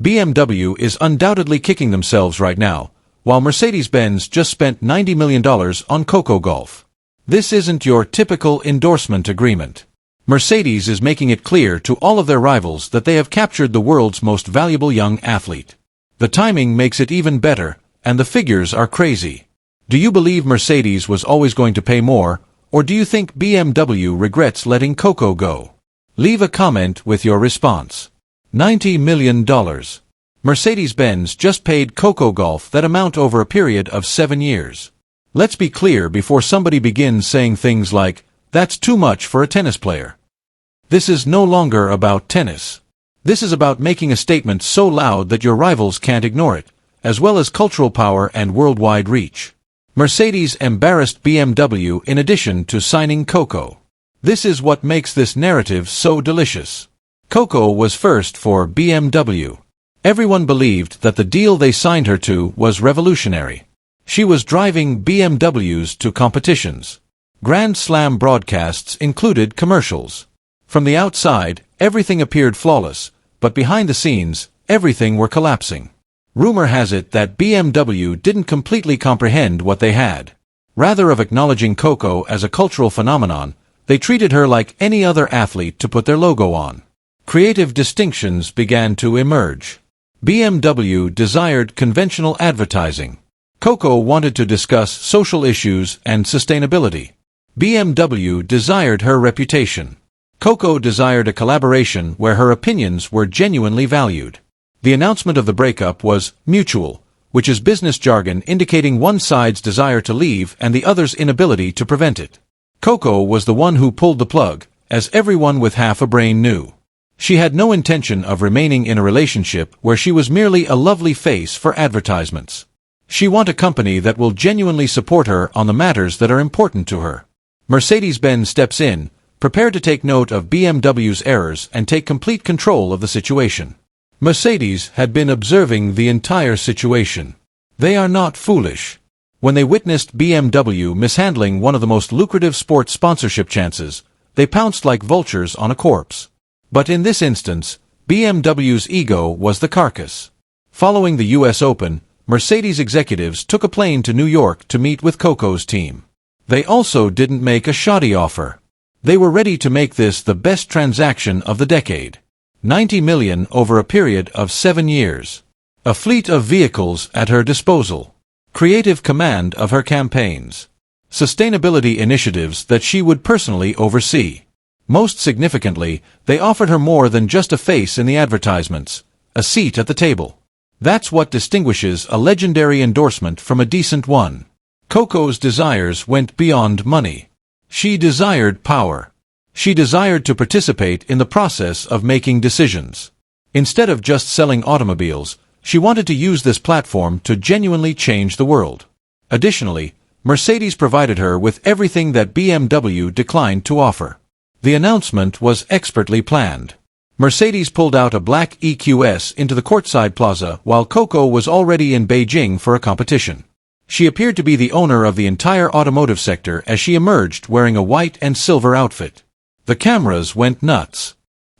BMW is undoubtedly kicking themselves right now, while Mercedes-Benz just spent $90 million on Coco Gauff. This isn't your typical endorsement agreement. Mercedes is making it clear to all of their rivals that they have captured the world's most valuable young athlete. The timing makes it even better, and the figures are crazy. Do you believe Mercedes was always going to pay more, or do you think BMW regrets letting Coco go? Leave a comment with your response. $90 million. Mercedes-Benz just paid Coco Gauff that amount over a period of 7 years. Let's be clear before somebody begins saying things like, "That's too much for a tennis player." This is no longer about tennis. This is about making a statement so loud that your rivals can't ignore it, as well as cultural power and worldwide reach. Mercedes embarrassed BMW in addition to signing Coco. This is what makes this narrative so delicious. Coco was first for BMW. Everyone believed that the deal they signed her to was revolutionary. She was driving BMWs to competitions. Grand Slam broadcasts included commercials. From the outside, everything appeared flawless, but behind the scenes, everything were collapsing. Rumor has it that BMW didn't completely comprehend what they had. Rather of acknowledging Coco as a cultural phenomenon, they treated her like any other athlete to put their logo on. Creative distinctions began to emerge. BMW desired conventional advertising. Coco wanted to discuss social issues and sustainability. BMW desired her reputation. Coco desired a collaboration where her opinions were genuinely valued. The announcement of the breakup was mutual, which is business jargon indicating one side's desire to leave and the other's inability to prevent it. Coco was the one who pulled the plug, as everyone with half a brain knew. She had no intention of remaining in a relationship where she was merely a lovely face for advertisements. She wants a company that will genuinely support her on the matters that are important to her. Mercedes-Benz steps in, prepared to take note of BMW's errors and take complete control of the situation. Mercedes had been observing the entire situation. They are not foolish. When they witnessed BMW mishandling one of the most lucrative sports sponsorship chances, they pounced like vultures on a corpse. But in this instance, BMW's ego was the carcass. Following the US Open, Mercedes executives took a plane to New York to meet with Coco's team. They also didn't make a shoddy offer. They were ready to make this the best transaction of the decade. $90 million over a period of 7 years. A fleet of vehicles at her disposal. Creative command of her campaigns. Sustainability initiatives that she would personally oversee. Most significantly, they offered her more than just a face in the advertisements, a seat at the table. That's what distinguishes a legendary endorsement from a decent one. Coco's desires went beyond money. She desired power. She desired to participate in the process of making decisions. Instead of just selling automobiles, she wanted to use this platform to genuinely change the world. Additionally, Mercedes provided her with everything that BMW declined to offer. The announcement was expertly planned. Mercedes pulled out a black EQS into the courtside plaza while Coco was already in Beijing for a competition. She appeared to be the owner of the entire automotive sector as she emerged wearing a white and silver outfit. The cameras went nuts.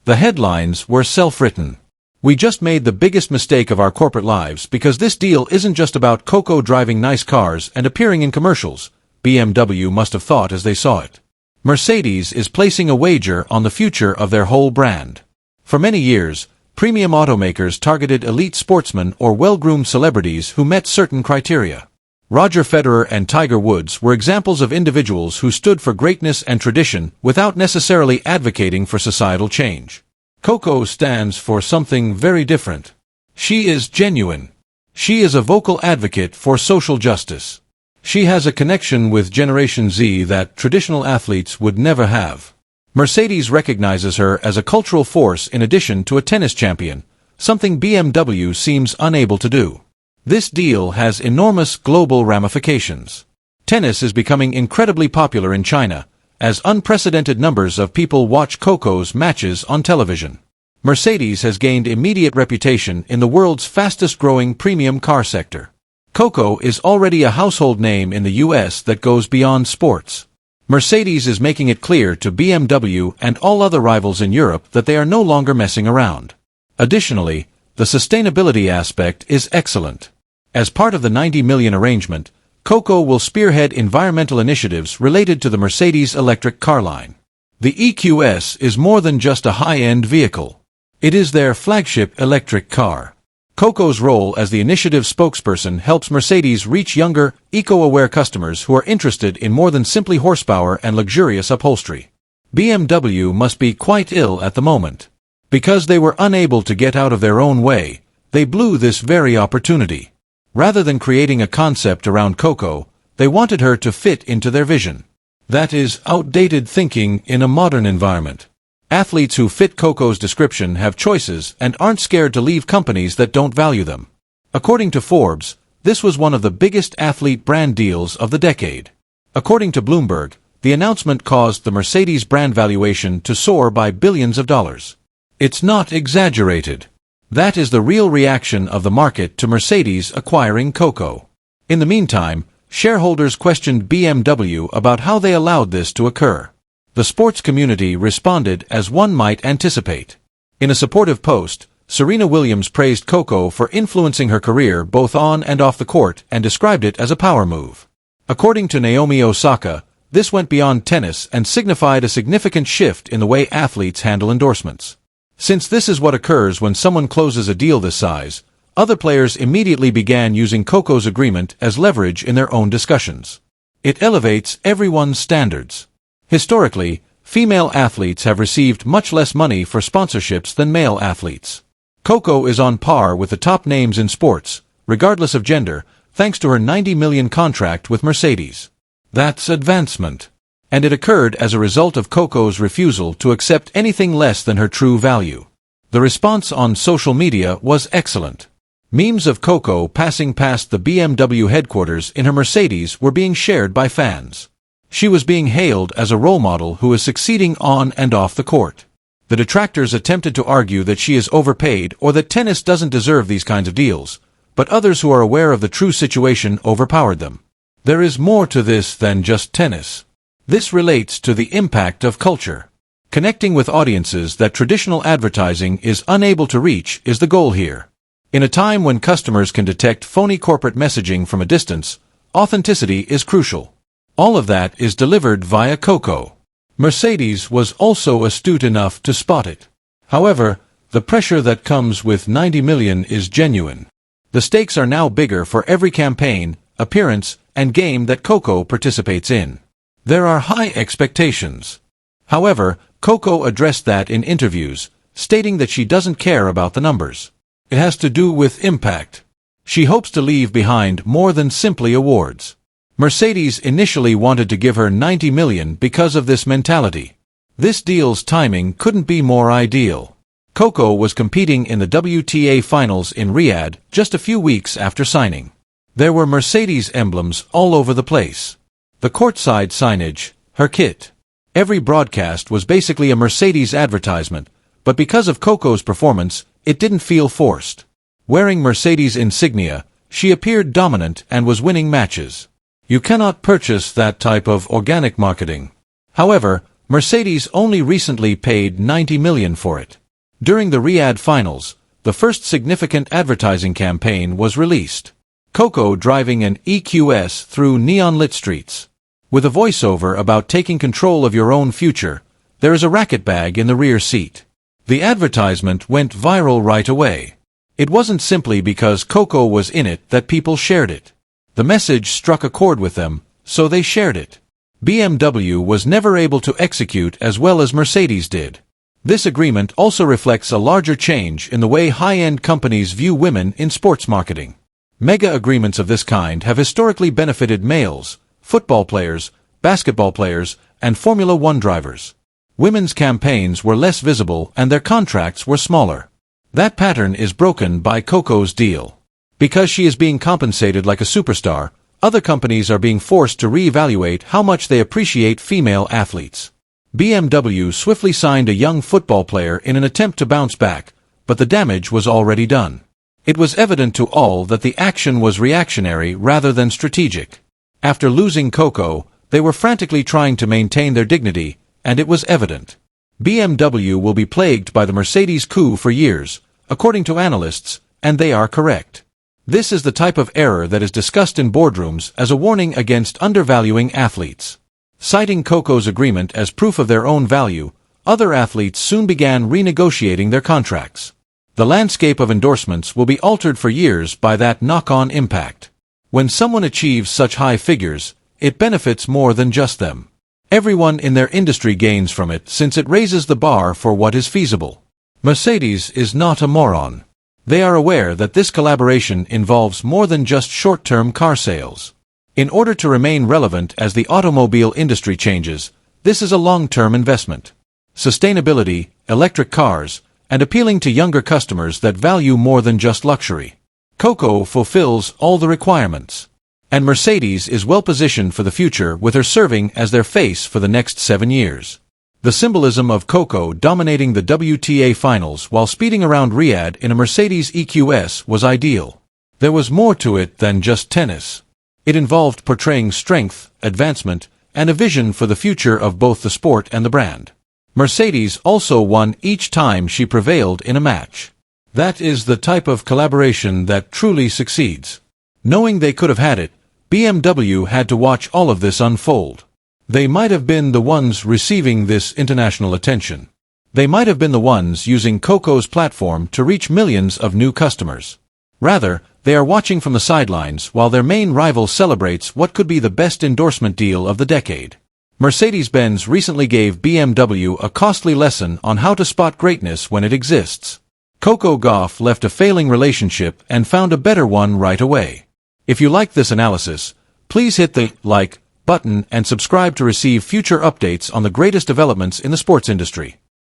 The headlines were self-written. "We just made the biggest mistake of our corporate lives because this deal isn't just about Coco driving nice cars and appearing in commercials," BMW must have thought as they saw it. Mercedes is placing a wager on the future of their whole brand. For many years, premium automakers targeted elite sportsmen or well-groomed celebrities who met certain criteria. Roger Federer and Tiger Woods were examples of individuals who stood for greatness and tradition without necessarily advocating for societal change. Coco stands for something very different. She is genuine. She is a vocal advocate for social justice. She has a connection with Generation Z that traditional athletes would never have. Mercedes recognizes her as a cultural force in addition to a tennis champion, something BMW seems unable to do. This deal has enormous global ramifications. Tennis is becoming incredibly popular in China, as unprecedented numbers of people watch Coco's matches on television. Mercedes has gained immediate reputation in the world's fastest-growing premium car sector. Coco is already a household name in the US that goes beyond sports. Mercedes is making it clear to BMW and all other rivals in Europe that they are no longer messing around. Additionally, The sustainability aspect is excellent. As part of the 90 million arrangement, Coco will spearhead environmental initiatives related to the Mercedes electric car line. The EQS is more than just a high-end vehicle. It is their flagship electric car. Coco's role as the initiative spokesperson helps Mercedes reach younger, eco-aware customers who are interested in more than simply horsepower and luxurious upholstery. BMW must be quite ill at the moment. Because they were unable to get out of their own way, they blew this very opportunity. Rather than creating a concept around Coco, they wanted her to fit into their vision. That is outdated thinking in a modern environment. Athletes who fit Coco's description have choices and aren't scared to leave companies that don't value them. According to Forbes, this was one of the biggest athlete brand deals of the decade. According to Bloomberg, the announcement caused the Mercedes brand valuation to soar by billions of dollars. It's not exaggerated. That is the real reaction of the market to Mercedes acquiring Coco. In the meantime, shareholders questioned BMW about how they allowed this to occur. The sports community responded as one might anticipate. In a supportive post, Serena Williams praised Coco for influencing her career both on and off the court and described it as a power move. According to Naomi Osaka, this went beyond tennis and signified a significant shift in the way athletes handle endorsements. Since this is what occurs when someone closes a deal this size, other players immediately began using Coco's agreement as leverage in their own discussions. It elevates everyone's standards. Historically, female athletes have received much less money for sponsorships than male athletes. Coco is on par with the top names in sports, regardless of gender, thanks to her 90 million contract with Mercedes. That's advancement. And it occurred as a result of Coco's refusal to accept anything less than her true value. The response on social media was excellent. Memes of Coco passing past the BMW headquarters in her Mercedes were being shared by fans. She was being hailed as a role model who is succeeding on and off the court. The detractors attempted to argue that she is overpaid or that tennis doesn't deserve these kinds of deals, but others who are aware of the true situation overpowered them. There is more to this than just tennis. This relates to the impact of culture. Connecting with audiences that traditional advertising is unable to reach is the goal here. In a time when customers can detect phony corporate messaging from a distance, authenticity is crucial. All of that is delivered via Coco. Mercedes was also astute enough to spot it. However, the pressure that comes with 90 million is genuine. The stakes are now bigger for every campaign, appearance, and game that Coco participates in. There are high expectations. However, Coco addressed that in interviews, stating that she doesn't care about the numbers. It has to do with impact. She hopes to leave behind more than simply awards. Mercedes initially wanted to give her 90 million because of this mentality. This deal's timing couldn't be more ideal. Coco was competing in the WTA finals in Riyadh just a few weeks after signing. There were Mercedes emblems all over the place. The courtside signage, her kit. Every broadcast was basically a Mercedes advertisement, but because of Coco's performance, it didn't feel forced. Wearing Mercedes insignia, she appeared dominant and was winning matches. You cannot purchase that type of organic marketing. However, Mercedes only recently paid 90 million for it. During the Riyadh finals, the first significant advertising campaign was released. Coco driving an EQS through neon-lit streets. With a voiceover about taking control of your own future, there is a racket bag in the rear seat. The advertisement went viral right away. It wasn't simply because Coco was in it that people shared it. The message struck a chord with them, so they shared it. BMW was never able to execute as well as Mercedes did. This agreement also reflects a larger change in the way high-end companies view women in sports marketing. Mega agreements of this kind have historically benefited males, football players, basketball players, and Formula One drivers. Women's campaigns were less visible and their contracts were smaller. That pattern is broken by Coco's deal. Because she is being compensated like a superstar, other companies are being forced to reevaluate how much they appreciate female athletes. BMW swiftly signed a young football player in an attempt to bounce back, but the damage was already done. It was evident to all that the action was reactionary rather than strategic. After losing Coco, they were frantically trying to maintain their dignity, and it was evident. BMW will be plagued by the Mercedes coup for years, according to analysts, and they are correct. This is the type of error that is discussed in boardrooms as a warning against undervaluing athletes. Citing Coco's agreement as proof of their own value, other athletes soon began renegotiating their contracts. The landscape of endorsements will be altered for years by that knock-on impact. When someone achieves such high figures, it benefits more than just them. Everyone in their industry gains from it since it raises the bar for what is feasible. Mercedes is not a moron. They are aware that this collaboration involves more than just short-term car sales. In order to remain relevant as the automobile industry changes, this is a long-term investment. Sustainability, electric cars, and appealing to younger customers that value more than just luxury. Coco fulfills all the requirements. And Mercedes is well positioned for the future with her serving as their face for the next 7 years. The symbolism of Coco dominating the WTA finals while speeding around Riyadh in a Mercedes EQS was ideal. There was more to it than just tennis. It involved portraying strength, advancement, and a vision for the future of both the sport and the brand. Mercedes also won each time she prevailed in a match. That is the type of collaboration that truly succeeds. Knowing they could have had it, BMW had to watch all of this unfold. They might have been the ones receiving this international attention. They might have been the ones using Coco's platform to reach millions of new customers. Rather, they are watching from the sidelines while their main rival celebrates what could be the best endorsement deal of the decade. Mercedes-Benz recently gave BMW a costly lesson on how to spot greatness when it exists. Coco Gauff left a failing relationship and found a better one right away. If you like this analysis, please hit the like button and subscribe to receive future updates on the greatest developments in the sports industry.